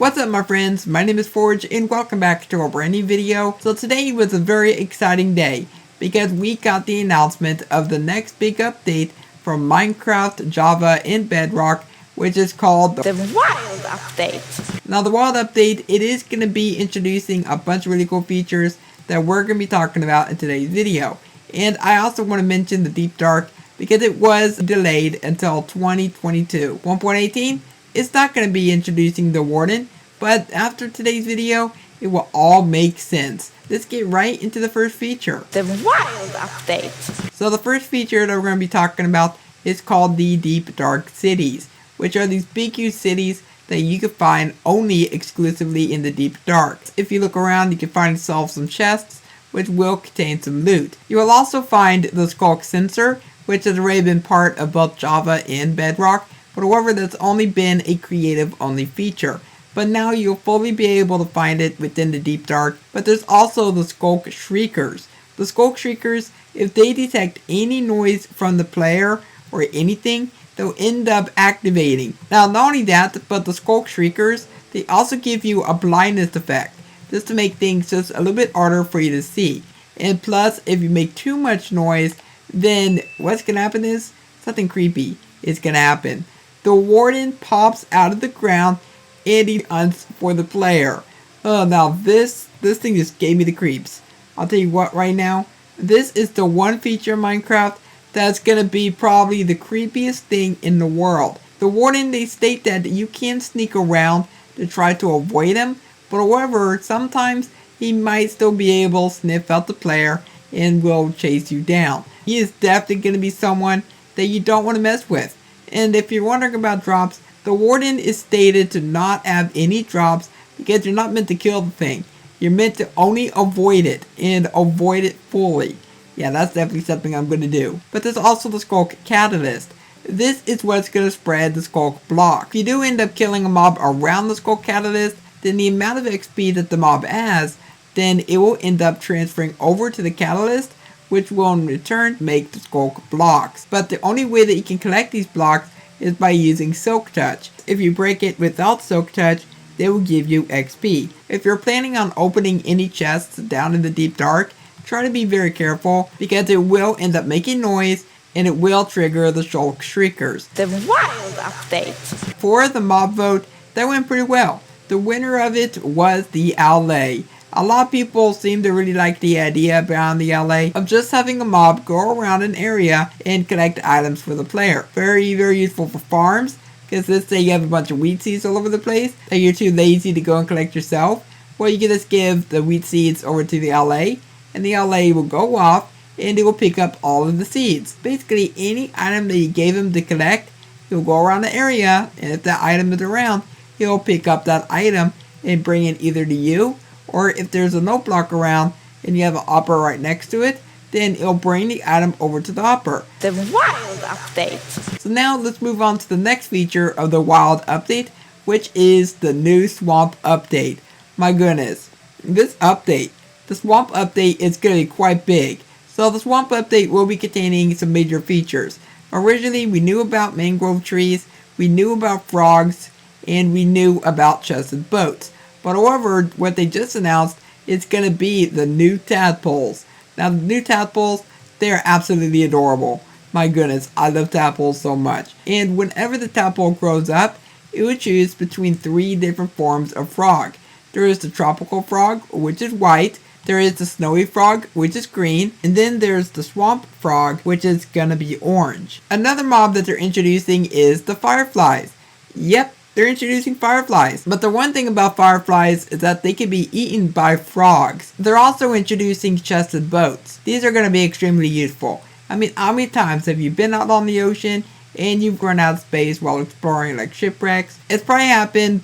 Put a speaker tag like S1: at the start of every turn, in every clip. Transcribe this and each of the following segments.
S1: What's up my friends, my name is Forge and welcome back to a brand new video. So today was a very exciting day because we got the announcement of the next big update from Minecraft, Java, and Bedrock, which is called
S2: the Wild Update.
S1: Now the Wild Update, it is going to be introducing a bunch of really cool features that we're going to be talking about in today's video. And I also want to mention the Deep Dark because it was delayed until 2022. 1.18 is not going to be introducing the Warden, but after today's video, it will all make sense. Let's get right into the first feature.
S2: The Wild Update.
S1: So the first feature that we're going to be talking about is called the Deep Dark Cities, which are these big huge cities that you can find only exclusively in the Deep Dark. If you look around, you can find yourself some chests, which will contain some loot. You will also find the Sculk sensor, which has already been part of both Java and Bedrock, but however that's only been a creative only feature. But now you'll fully be able to find it within the Deep Dark. But there's also the Sculk Shriekers. The Sculk Shriekers, if they detect any noise from the player or anything, they'll end up activating. Now not only that, but the Sculk Shriekers, they also give you a blindness effect, just to make things just a little bit harder for you to see. And plus, if you make too much noise, then what's going to happen is something creepy is going to happen. The Warden pops out of the ground and he hunts for the player. Oh, now this thing just gave me the creeps. I'll tell you what right now, this is the one feature in Minecraft that's going to be probably the creepiest thing in the world. The Warden, they state that you can sneak around to try to avoid him, but however, sometimes he might still be able to sniff out the player and will chase you down. He is definitely going to be someone that you don't want to mess with. And if you're wondering about drops, the Warden is stated to not have any drops because you're not meant to kill the thing. You're meant to only avoid it and avoid it fully. Yeah, that's definitely something I'm going to do. But there's also the Sculk Catalyst. This is what's going to spread the Sculk block. If you do end up killing a mob around the Sculk Catalyst, then the amount of XP that the mob has, then it will end up transferring over to the Catalyst, which will in return make the Sculk blocks. But the only way that you can collect these blocks is by using Silk Touch. If you break it without Silk Touch, they will give you XP. If you're planning on opening any chests down in the Deep Dark, try to be very careful because it will end up making noise and it will trigger the Sculk Shriekers.
S2: The Wild Update.
S1: For the mob vote, that went pretty well. The winner of it was the 𝗨𝗨𝗁. A lot of people seem to really like the idea behind the 𝗨𝗨 of just having a mob go around an area and collect items for the player. Very, very useful for farms, because let's say you have a bunch of wheat seeds all over the place that you're too lazy to go and collect yourself. Well, you can just give the wheat seeds over to the 𝗨𝗨, and the 𝗨𝗨 will go off and it will pick up all of the seeds. Basically, any item that you gave him to collect, he'll go around the area, and if that item is around, he'll pick up that item and bring it either to you, or if there's a note block around and you have an hopper right next to it, then it'll bring the item over to the hopper.
S2: The Wild Update.
S1: So now let's move on to the next feature of the Wild Update, which is the new Swamp Update. My goodness, this update, the Swamp Update is going to be quite big. So the Swamp Update will be containing some major features. Originally, we knew about mangrove trees, we knew about frogs, and we knew about chested boats. But however, what they just announced is going to be the new tadpoles. Now the new tadpoles, they are absolutely adorable. My goodness, I love tadpoles so much. And whenever the tadpole grows up, it will choose between 3 different forms of frog. There is the tropical frog, which is white. There is the snowy frog, which is green. And then there's the swamp frog, which is going to be orange. Another mob that they're introducing is the Fireflies. Yep. They're introducing Fireflies, but the one thing about Fireflies is that they can be eaten by frogs. They're also introducing chested boats. These are going to be extremely useful. I mean, how many times have you been out on the ocean and you've run out of space while exploring like shipwrecks? It's probably happened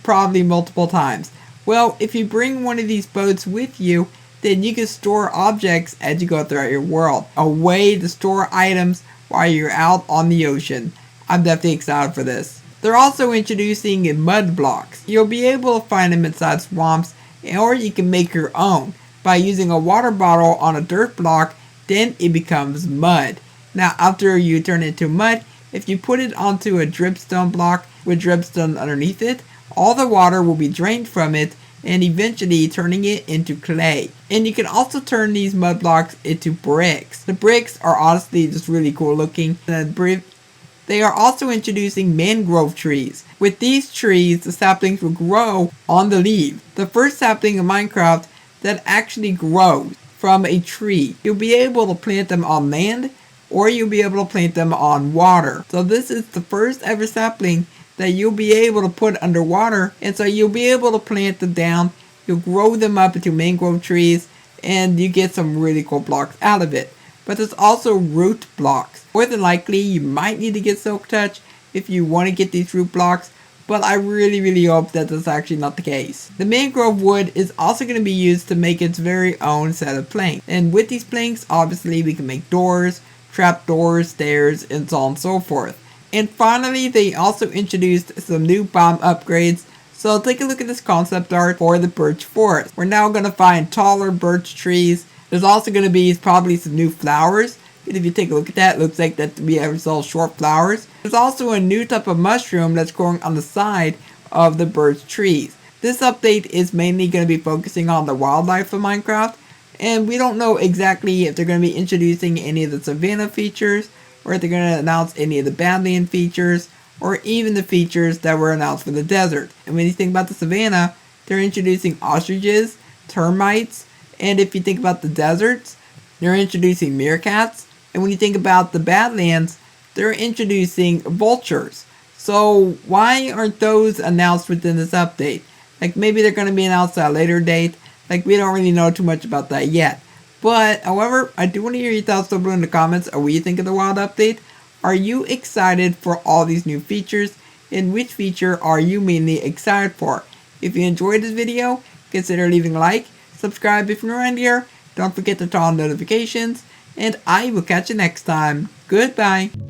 S1: multiple times. Well, if you bring one of these boats with you, then you can store objects as you go throughout your world. A way to store items while you're out on the ocean. I'm definitely excited for this. They're also introducing mud blocks. You'll be able to find them inside swamps, or you can make your own by using a water bottle on a dirt block, then it becomes mud. Now after you turn it into mud, if you put it onto a dripstone block with dripstone underneath it, all the water will be drained from it and eventually turning it into clay. And you can also turn these mud blocks into bricks. The bricks are honestly just really cool looking. They are also introducing mangrove trees. With these trees, the saplings will grow on the leaves. The first sapling in Minecraft that actually grows from a tree. You'll be able to plant them on land, or you'll be able to plant them on water. So this is the first ever sapling that you'll be able to put underwater, and so you'll be able to plant them down, you'll grow them up into mangrove trees, and you get some really cool blocks out of it. But there's also root blocks. More than likely, you might need to get Silk Touch if you want to get these root blocks, but I really hope that that's actually not the case. The mangrove wood is also going to be used to make its very own set of planks. And with these planks, obviously we can make doors, trapdoors, stairs, and so on and so forth. And finally, they also introduced some new biome upgrades. So take a look at this concept art for the birch forest. We're now going to find taller birch trees. There's also going to be probably some new flowers. And if you take a look at that, it looks like that we have all short flowers. There's also a new type of mushroom that's growing on the side of the birch trees. This update is mainly going to be focusing on the wildlife of Minecraft. And we don't know exactly if they're going to be introducing any of the savanna features, or if they're going to announce any of the Badland features, or even the features that were announced for the desert. And when you think about the savanna, they're introducing ostriches, termites, and if you think about the deserts, they're introducing meerkats. And when you think about the Badlands, they're introducing vultures. So why aren't those announced within this update? Like maybe they're going to be announced at a later date. Like we don't really know too much about that yet. But, however, I do want to hear your thoughts down below in the comments on what you think of the wild update. Are you excited for all these new features? And which feature are you mainly excited for? If you enjoyed this video, consider leaving a like, subscribe if you're around here, don't forget to turn on notifications, and I will catch you next time. Goodbye.